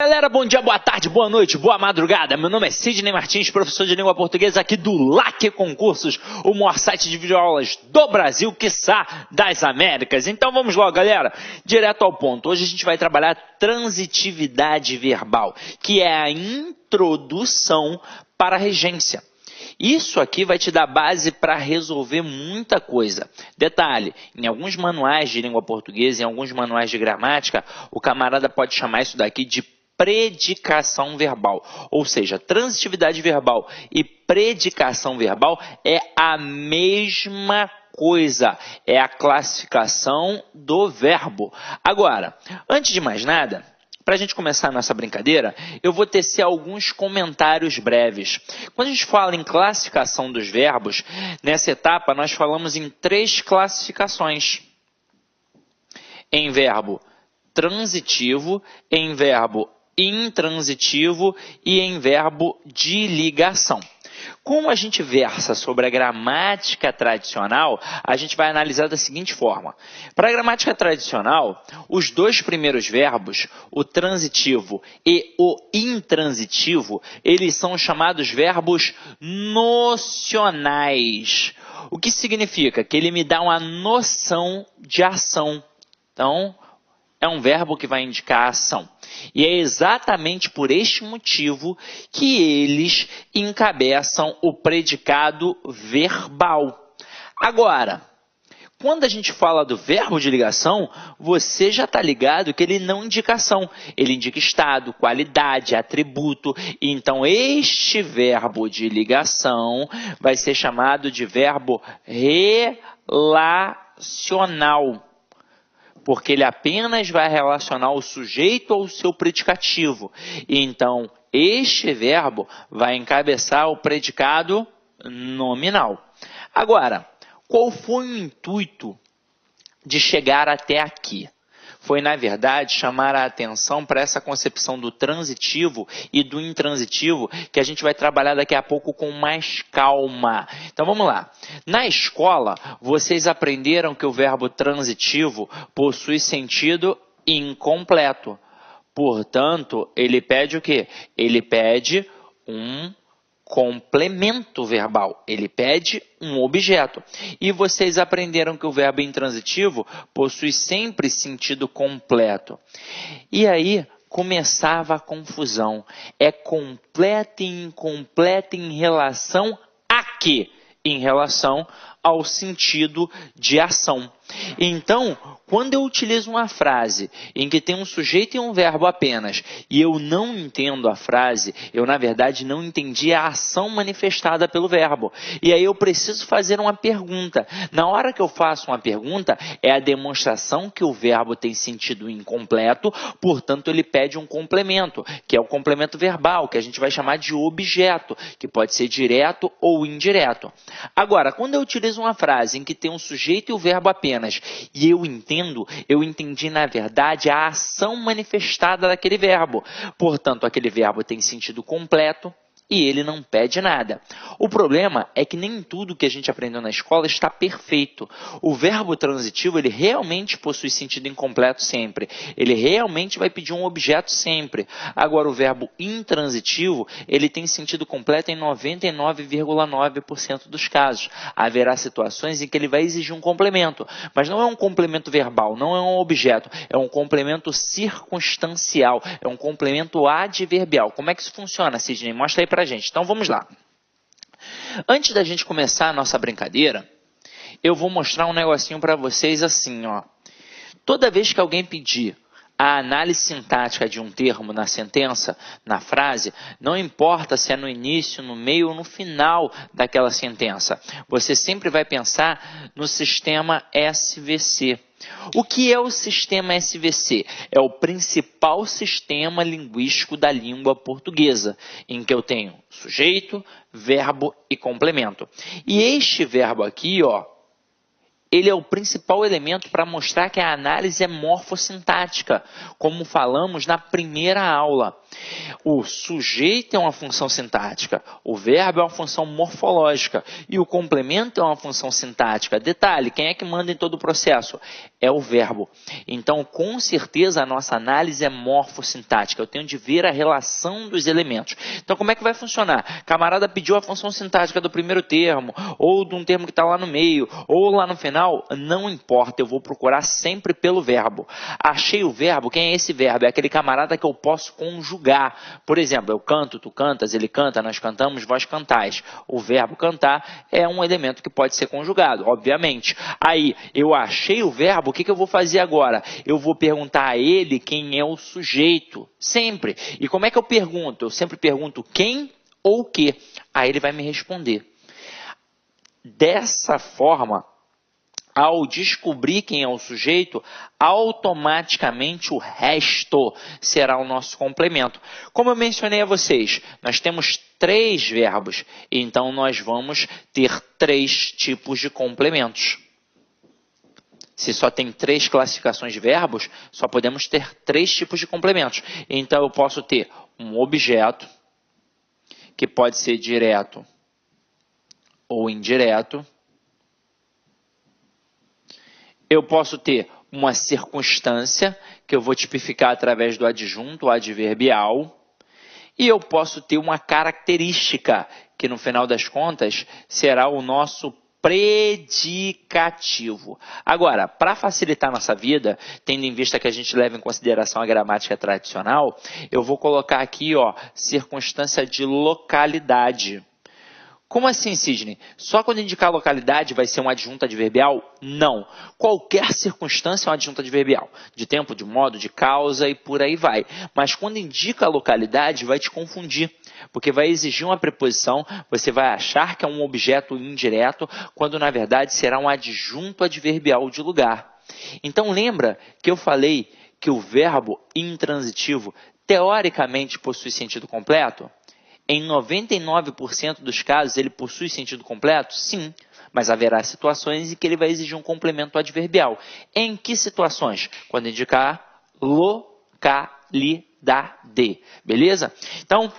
Galera, bom dia, boa tarde, boa noite, boa madrugada. Meu nome é Sidney Martins, professor de língua portuguesa aqui do LAC Concursos, o maior site de videoaulas do Brasil, quiçá das Américas. Então vamos logo, galera, direto ao ponto. Hoje a gente vai trabalhar transitividade verbal, que é a introdução para a regência. Isso aqui vai te dar base para resolver muita coisa. Detalhe, em alguns manuais de língua portuguesa, em alguns manuais de gramática, o camarada pode chamar isso daqui de predicação verbal. Ou seja, transitividade verbal e predicação verbal é a mesma coisa, é a classificação do verbo. Agora, antes de mais nada, para a gente começar a nossa brincadeira, eu vou tecer alguns comentários breves. Quando a gente fala em classificação dos verbos, nessa etapa nós falamos em 3 classificações. Em verbo transitivo, em verbo intransitivo e em verbo de ligação. Como a gente versa sobre a gramática tradicional, a gente vai analisar da seguinte forma. Para a gramática tradicional, os 2 primeiros verbos, o transitivo e o intransitivo, eles são chamados verbos nocionais. O que significa? Que ele me dá uma noção de ação. Então, é um verbo que vai indicar a ação. E é exatamente por este motivo que eles encabeçam o predicado verbal. Agora, quando a gente fala do verbo de ligação, você já está ligado que ele não indica ação. Ele indica estado, qualidade, atributo. Então, este verbo de ligação vai ser chamado de verbo relacional, porque ele apenas vai relacionar o sujeito ao seu predicativo. Então, este verbo vai encabeçar o predicado nominal. Agora, qual foi o intuito de chegar até aqui? Foi, na verdade, chamar a atenção para essa concepção do transitivo e do intransitivo, que a gente vai trabalhar daqui a pouco com mais calma. Então, vamos lá. Na escola, vocês aprenderam que o verbo transitivo possui sentido incompleto. Portanto, ele pede o quê? Ele pede um complemento verbal, ele pede um objeto. E vocês aprenderam que o verbo intransitivo possui sempre sentido completo. E aí começava a confusão. É completo e incompleto em relação a quê? Em relação ao sentido de ação. Então, quando eu utilizo uma frase em que tem um sujeito e um verbo apenas, e eu não entendo a frase, eu na verdade não entendi a ação manifestada pelo verbo. E aí eu preciso fazer uma pergunta. Na hora que eu faço uma pergunta, é a demonstração que o verbo tem sentido incompleto, portanto ele pede um complemento, que é o complemento verbal, que a gente vai chamar de objeto, que pode ser direto ou indireto. Agora, quando eu utilizo uma frase em que tem um sujeito e o verbo apenas, e eu entendi na verdade a ação manifestada daquele verbo. Portanto, aquele verbo tem sentido completo e ele não pede nada. O problema é que nem tudo que a gente aprendeu na escola está perfeito. O verbo transitivo, ele realmente possui sentido incompleto sempre. Ele realmente vai pedir um objeto sempre. Agora, o verbo intransitivo, ele tem sentido completo em 99,9% dos casos. Haverá situações em que ele vai exigir um complemento. Mas não é um complemento verbal, não é um objeto. É um complemento circunstancial. É um complemento adverbial. Como é que isso funciona, Sidney? Mostra aí pra gente. Então vamos lá. Antes da gente começar a nossa brincadeira, eu vou mostrar um negocinho para vocês assim, ó. Toda vez que alguém pedir a análise sintática de um termo na sentença, na frase, não importa se é no início, no meio ou no final daquela sentença, você sempre vai pensar no sistema SVC. O que é o sistema SVC? É o principal sistema linguístico da língua portuguesa, em que eu tenho sujeito, verbo e complemento. E este verbo aqui, ó, ele é o principal elemento para mostrar que a análise é morfossintática, como falamos na primeira aula. O sujeito é uma função sintática, o verbo é uma função morfológica e o complemento é uma função sintática. Detalhe, quem é que manda em todo o processo? É o verbo. Então, com certeza, a nossa análise é morfossintática. Eu tenho de ver a relação dos elementos. Então, como é que vai funcionar? Camarada pediu a função sintática do primeiro termo, ou de um termo que está lá no meio, ou lá no final, não importa, eu vou procurar sempre pelo verbo. Achei o verbo, quem é esse verbo? É aquele camarada que eu posso conjugar. Por exemplo, eu canto, tu cantas, ele canta, nós cantamos, vós cantais. O verbo cantar é um elemento que pode ser conjugado, obviamente. Aí, eu achei o verbo, o que eu vou fazer agora? Eu vou perguntar a ele quem é o sujeito, sempre. E como é que eu pergunto? Eu sempre pergunto quem ou o que. Aí ele vai me responder. Dessa forma, ao descobrir quem é o sujeito, automaticamente o resto será o nosso complemento. Como eu mencionei a vocês, nós temos 3 verbos, então nós vamos ter 3 tipos de complementos. Se só tem 3 classificações de verbos, só podemos ter 3 tipos de complementos. Então eu posso ter um objeto, que pode ser direto ou indireto. Eu posso ter uma circunstância, que eu vou tipificar através do adjunto adverbial. E eu posso ter uma característica, que no final das contas será o nosso predicativo. Agora, para facilitar nossa vida, tendo em vista que a gente leva em consideração a gramática tradicional, eu vou colocar aqui, ó, circunstância de localidade. Como assim, Sidney? Só quando indicar localidade vai ser um adjunto adverbial? Não. Qualquer circunstância é um adjunto adverbial. De tempo, de modo, de causa e por aí vai. Mas quando indica a localidade, vai te confundir. Porque vai exigir uma preposição, você vai achar que é um objeto indireto, quando na verdade será um adjunto adverbial de lugar. Então lembra que eu falei que o verbo intransitivo teoricamente possui sentido completo? Em 99% dos casos, ele possui sentido completo? Sim, mas haverá situações em que ele vai exigir um complemento adverbial. Em que situações? Quando indicar localidade, beleza? Então,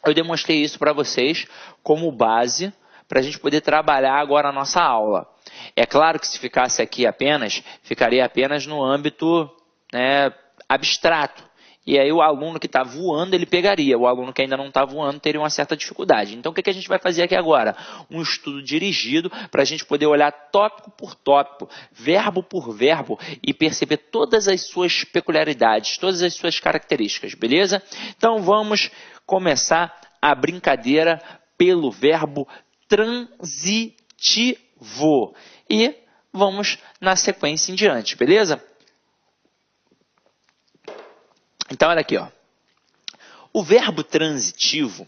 eu demonstrei isso para vocês como base para a gente poder trabalhar agora a nossa aula. É claro que se ficasse aqui apenas, ficaria apenas no âmbito, né, abstrato. E aí o aluno que está voando, ele pegaria. O aluno que ainda não está voando teria uma certa dificuldade. Então, o que a gente vai fazer aqui agora? Um estudo dirigido para a gente poder olhar tópico por tópico, verbo por verbo e perceber todas as suas peculiaridades, todas as suas características, beleza? Então, vamos começar a brincadeira pelo verbo transitivo. E vamos na sequência em diante, beleza? Então, olha aqui, ó. O verbo transitivo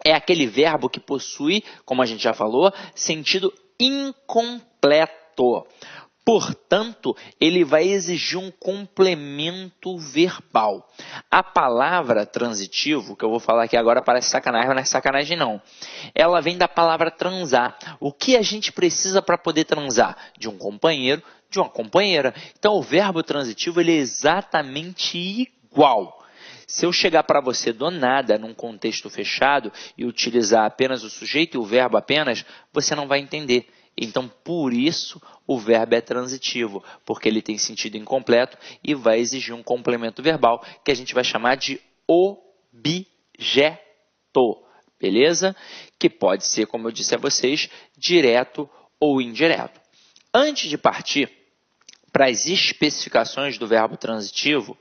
é aquele verbo que possui, como a gente já falou, sentido incompleto. Portanto, ele vai exigir um complemento verbal. A palavra transitivo, que eu vou falar aqui agora parece sacanagem, mas não é sacanagem não. Ela vem da palavra transar. O que a gente precisa para poder transar? De um companheiro, de uma companheira. Então, o verbo transitivo ele é exatamente igual. Se eu chegar para você do nada, num contexto fechado, e utilizar apenas o sujeito e o verbo apenas, você não vai entender. Então, por isso, o verbo é transitivo, porque ele tem sentido incompleto e vai exigir um complemento verbal, que a gente vai chamar de objeto, beleza? Que pode ser, como eu disse a vocês, direto ou indireto. Antes de partir para as especificações do verbo transitivo,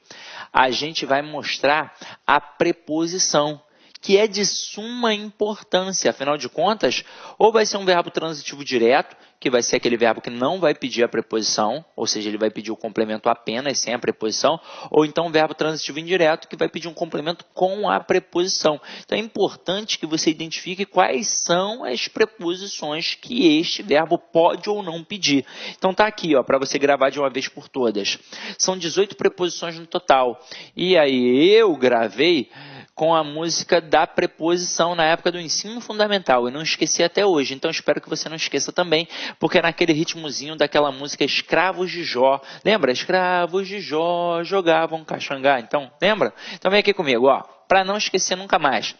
a gente vai mostrar a preposição, que é de suma importância. Afinal de contas, ou vai ser um verbo transitivo direto, que vai ser aquele verbo que não vai pedir a preposição, ou seja, ele vai pedir o complemento apenas sem a preposição, ou então um verbo transitivo indireto, que vai pedir um complemento com a preposição. Então é importante que você identifique quais são as preposições que este verbo pode ou não pedir. Então tá aqui, ó, para você gravar de uma vez por todas. São 18 preposições no total. E aí eu gravei com a música da preposição na época do ensino fundamental. Eu não esqueci até hoje, então espero que você não esqueça também, porque é naquele ritmozinho daquela música Escravos de Jó. Lembra? Escravos de Jó jogavam caxangá. Então, lembra? Então vem aqui comigo, ó, para não esquecer nunca mais.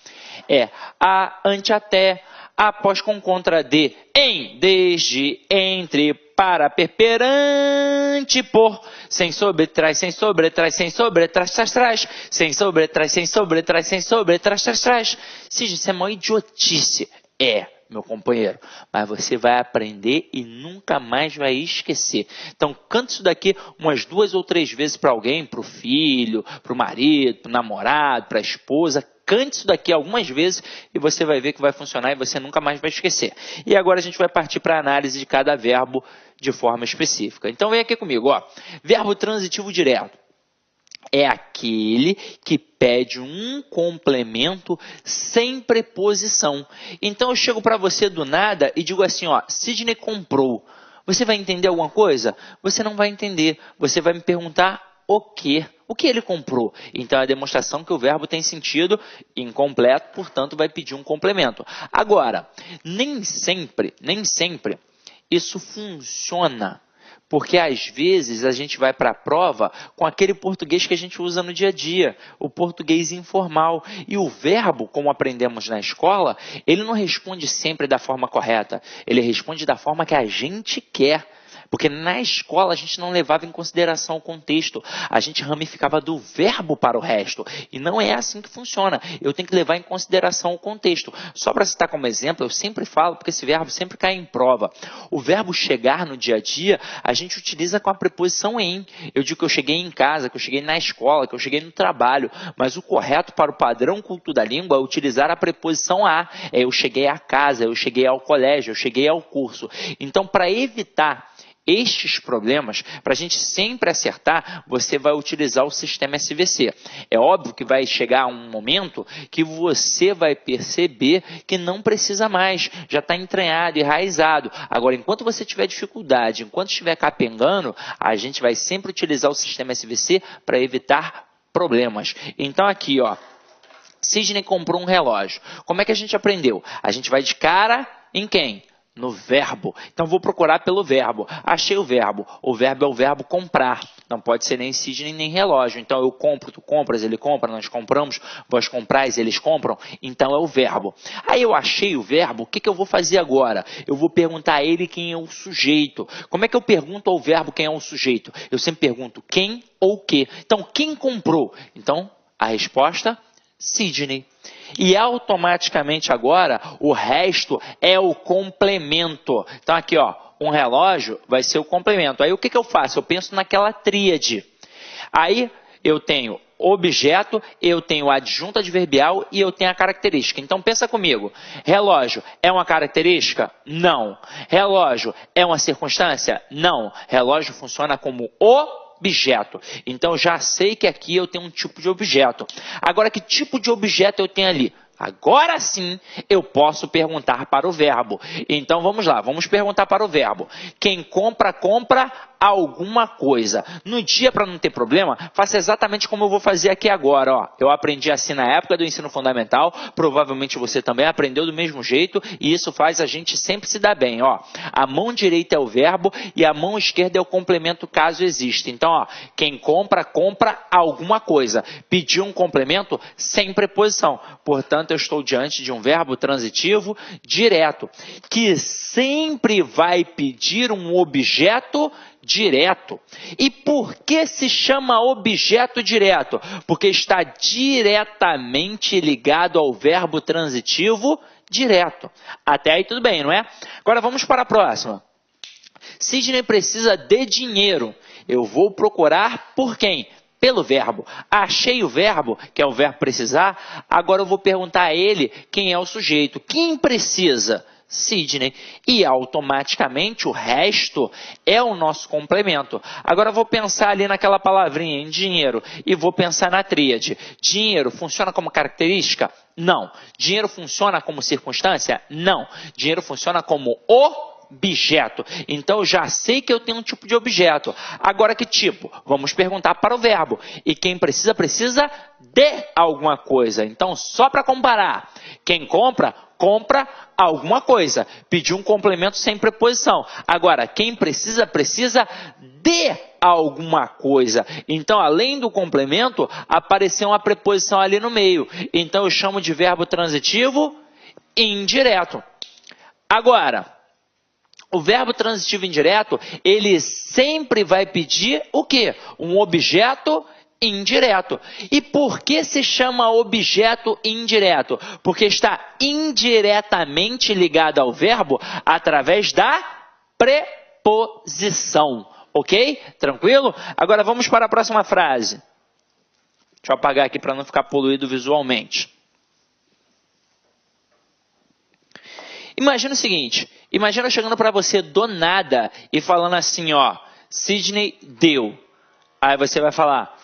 É a, ante, até, após, com, contra, de, em, desde, entre, para, perante, por, sem sobretraz, sem sobretraz, sem sobretraz, traz, traz, sem sobretraz, sem sobretraz, sem sobretraz, traz, traz. Isso é uma idiotice. É, meu companheiro, mas você vai aprender e nunca mais vai esquecer. Então, canta isso daqui umas 2 ou 3 vezes para alguém, para o filho, para o marido, para o namorado, para a esposa. Cante isso daqui algumas vezes e você vai ver que vai funcionar e você nunca mais vai esquecer. E agora a gente vai partir para a análise de cada verbo de forma específica. Então, vem aqui comigo, ó. Verbo transitivo direto é aquele que pede um complemento sem preposição. Então, eu chego para você do nada e digo assim, ó, Sidney comprou. Você vai entender alguma coisa? Você não vai entender. Você vai me perguntar o quê? O que ele comprou? Então, é a demonstração que o verbo tem sentido incompleto, portanto, vai pedir um complemento. Agora, nem sempre isso funciona. Porque às vezes a gente vai para a prova com aquele português que a gente usa no dia a dia, o português informal. E o verbo, como aprendemos na escola, ele não responde sempre da forma correta. Ele responde da forma que a gente quer. Porque na escola a gente não levava em consideração o contexto. A gente ramificava do verbo para o resto. E não é assim que funciona. Eu tenho que levar em consideração o contexto. Só para citar como exemplo, eu sempre falo, porque esse verbo sempre cai em prova. O verbo chegar no dia a dia, a gente utiliza com a preposição em. Eu digo que eu cheguei em casa, que eu cheguei na escola, que eu cheguei no trabalho. Mas o correto para o padrão culto da língua é utilizar a preposição a. É eu cheguei à casa, eu cheguei ao colégio, eu cheguei ao curso. Então, para evitar estes problemas, para a gente sempre acertar, você vai utilizar o sistema SVC. É óbvio que vai chegar um momento que você vai perceber que não precisa mais, já está entranhado, enraizado. Agora, enquanto você tiver dificuldade, enquanto estiver capengando, a gente vai sempre utilizar o sistema SVC para evitar problemas. Então aqui, ó, Sidney comprou um relógio. Como é que a gente aprendeu? A gente vai de cara em quem? No verbo. Então, vou procurar pelo verbo. Achei o verbo. O verbo é o verbo comprar. Não pode ser nem Sidney, nem relógio. Então, eu compro, tu compras, ele compra, nós compramos, vós comprais, eles compram. Então, é o verbo. Aí, eu achei o verbo, o que eu vou fazer agora? Eu vou perguntar a ele quem é o sujeito. Como é que eu pergunto ao verbo quem é o sujeito? Eu sempre pergunto quem ou que. Então, quem comprou? Então, a resposta, Sidney. E automaticamente agora, o resto é o complemento. Então aqui, ó, um relógio vai ser o complemento. Aí o que eu faço? Eu penso naquela tríade. Aí eu tenho objeto, eu tenho adjunto adverbial e eu tenho a característica. Então pensa comigo, relógio é uma característica? Não. Relógio é uma circunstância? Não. Relógio funciona como objeto. Então, já sei que aqui eu tenho um tipo de objeto. Agora, que tipo de objeto eu tenho ali? Agora sim, eu posso perguntar para o verbo. Então, vamos lá, vamos perguntar para o verbo. Quem compra, compra alguma coisa. No dia, para não ter problema, faça exatamente como eu vou fazer aqui agora. Ó. Eu aprendi assim na época do ensino fundamental, provavelmente você também aprendeu do mesmo jeito, e isso faz a gente sempre se dar bem. Ó. A mão direita é o verbo e a mão esquerda é o complemento caso exista. Então, ó, quem compra, compra alguma coisa. Pediu um complemento sem preposição. Portanto, eu estou diante de um verbo transitivo direto, que sempre vai pedir um objeto direto. E por que se chama objeto direto? Porque está diretamente ligado ao verbo transitivo direto. Até aí tudo bem, não é? Agora vamos para a próxima. Sidney precisa de dinheiro. Eu vou procurar por quem? Pelo verbo. Achei o verbo, que é o verbo precisar, agora eu vou perguntar a ele quem é o sujeito. Quem precisa? Sidney. E automaticamente o resto é o nosso complemento. Agora eu vou pensar ali naquela palavrinha, em dinheiro, e vou pensar na tríade. Dinheiro funciona como característica? Não. Dinheiro funciona como circunstância? Não. Dinheiro funciona como objeto. Então, eu já sei que eu tenho um tipo de objeto. Agora, que tipo? Vamos perguntar para o verbo. E quem precisa, precisa de alguma coisa. Então, só para comparar. Quem compra, compra alguma coisa. Pediu um complemento sem preposição. Agora, quem precisa, precisa de alguma coisa. Então, além do complemento, apareceu uma preposição ali no meio. Então, eu chamo de verbo transitivo indireto. Agora, o verbo transitivo indireto, ele sempre vai pedir o quê? Um objeto indireto. E por que se chama objeto indireto? Porque está indiretamente ligado ao verbo através da preposição. Ok? Tranquilo? Agora vamos para a próxima frase. Deixa eu apagar aqui para não ficar poluído visualmente. Imagina o seguinte, imagina chegando para você do nada e falando assim, ó, Sidney deu. Aí você vai falar,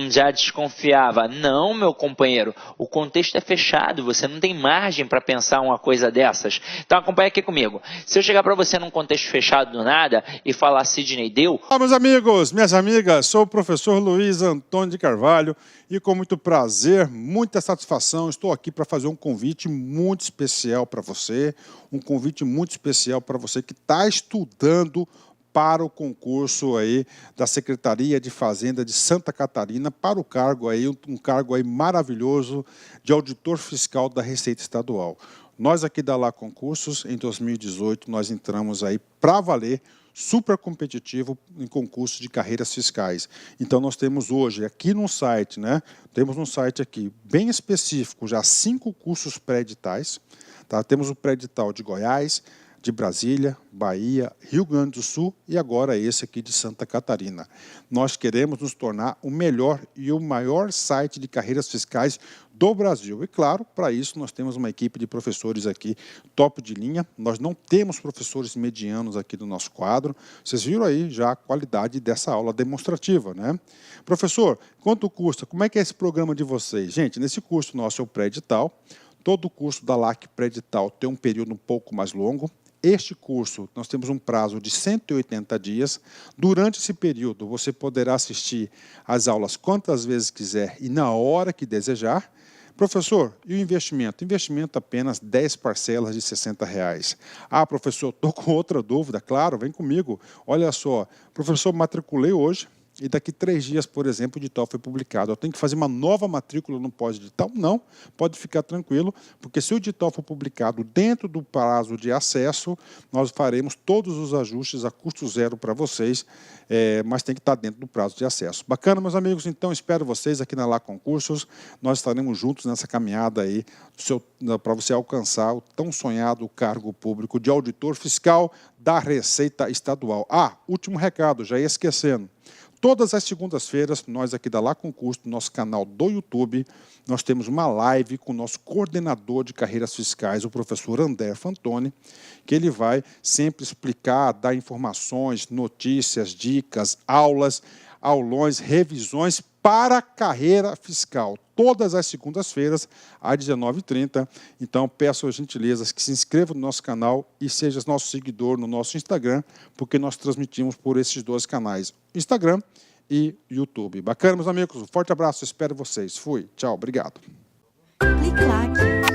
já desconfiava. Não, meu companheiro, o contexto é fechado, você não tem margem para pensar uma coisa dessas. Então acompanha aqui comigo. Se eu chegar para você num contexto fechado do nada e falar Sidney deu... Olá, meus amigos, minhas amigas, sou o professor Luiz Antônio de Carvalho e com muito prazer, muita satisfação, estou aqui para fazer um convite muito especial para você, um convite muito especial para você que está estudando para o concurso aí da Secretaria de Fazenda de Santa Catarina, para o cargo aí, um cargo aí maravilhoso de auditor fiscal da Receita Estadual. Nós aqui da Lá Concursos, em 2018, nós entramos aí para valer, super competitivo em concurso de carreiras fiscais. Então, nós temos hoje aqui no site, né? Temos um site aqui bem específico, já 5 cursos pré-editais. Tá? Temos o pré-edital de Goiás, de Brasília, Bahia, Rio Grande do Sul e agora esse aqui de Santa Catarina. Nós queremos nos tornar o melhor e o maior site de carreiras fiscais do Brasil. E claro, para isso nós temos uma equipe de professores aqui top de linha. Nós não temos professores medianos aqui do nosso quadro. Vocês viram aí já a qualidade dessa aula demonstrativa, né? Professor, quanto custa? Como é que é esse programa de vocês? Gente, nesse curso nosso é o pré-edital. Todo o curso da LAC pré-edital tem um período um pouco mais longo. Este curso, nós temos um prazo de 180 dias. Durante esse período, você poderá assistir às aulas quantas vezes quiser e na hora que desejar. Professor, e o investimento? Investimento apenas 10 parcelas de R$60. Ah, professor, estou com outra dúvida. Claro, vem comigo. Olha só, professor, matriculei hoje. E daqui 3 dias, por exemplo, o edital foi publicado. Eu tenho que fazer uma nova matrícula no pós-edital? Não, pode ficar tranquilo, porque se o edital for publicado dentro do prazo de acesso, nós faremos todos os ajustes a custo zero para vocês, mas tem que estar dentro do prazo de acesso. Bacana, meus amigos? Então, espero vocês aqui na Lá Concursos. Nós estaremos juntos nessa caminhada aí para você alcançar o tão sonhado cargo público de auditor fiscal da Receita Estadual. Ah, último recado, já ia esquecendo. Todas as segundas-feiras, nós aqui da Lá Concurso, no nosso canal do YouTube, nós temos uma live com o nosso coordenador de carreiras fiscais, o professor André Fantoni, que ele vai sempre explicar, dar informações, notícias, dicas, aulas, aulões, revisões para a carreira fiscal. Todas as segundas-feiras, às 19h30. Então, peço as gentilezas que se inscreva no nosso canal e seja nosso seguidor no nosso Instagram, porque nós transmitimos por esses 2 canais, Instagram e YouTube. Bacana, meus amigos? Um forte abraço, espero vocês. Fui, tchau, obrigado. Clique lá.